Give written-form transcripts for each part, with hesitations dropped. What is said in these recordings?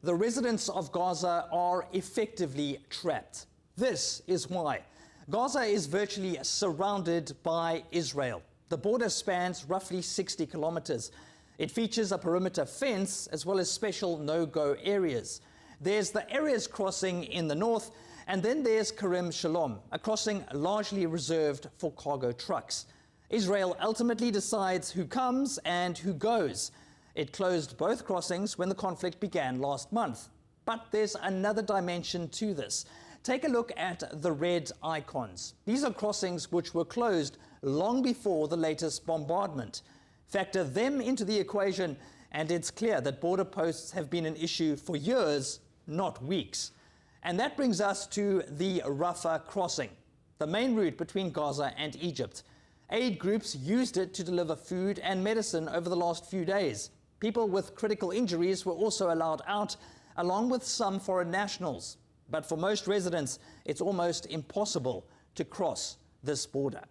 the residents of Gaza are effectively trapped. This is why. Gaza is virtually surrounded by Israel. The border spans roughly 60 kilometers. It features a perimeter fence as well as special no-go areas. There's the Erez crossing in the north, and then there's Kerem Shalom, a crossing largely reserved for cargo trucks. Israel ultimately decides who comes and who goes. It closed both crossings when the conflict began last month. But there's another dimension to this. Take a look at the red icons. These are crossings which were closed long before the latest bombardment. Factor them into the equation, and it's clear that border posts have been an issue for years, not weeks. And that brings us to the Rafah crossing, the main route between Gaza and Egypt. Aid groups used it to deliver food and medicine over the last few days. People with critical injuries were also allowed out, along with some foreign nationals. But for most residents, it's almost impossible to cross this border.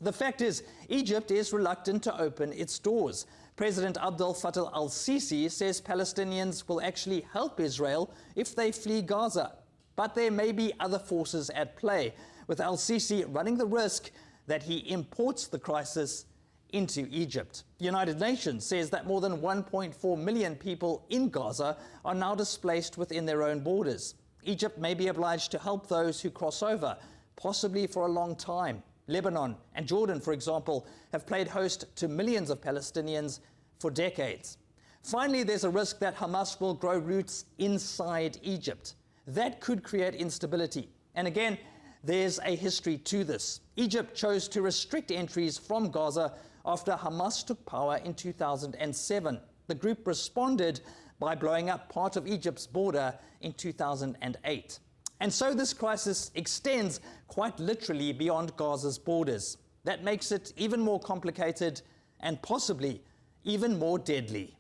The fact is, Egypt is reluctant to open its doors. President Abdel Fattah al-Sisi says Palestinians will actually help Israel if they flee Gaza. But there may be other forces at play, with al-Sisi running the risk that he imports the crisis into Egypt. The United Nations says that more than 1.4 million people in Gaza are now displaced within their own borders. Egypt may be obliged to help those who cross over, possibly for a long time. Lebanon and Jordan, for example, have played host to millions of Palestinians for decades. Finally, there's a risk that Hamas will grow roots inside Egypt. That could create instability. And again, there's a history to this. Egypt chose to restrict entries from Gaza after Hamas took power in 2007. The group responded by blowing up part of Egypt's border in 2008. And so this crisis extends quite literally beyond Gaza's borders. That makes it even more complicated and possibly even more deadly.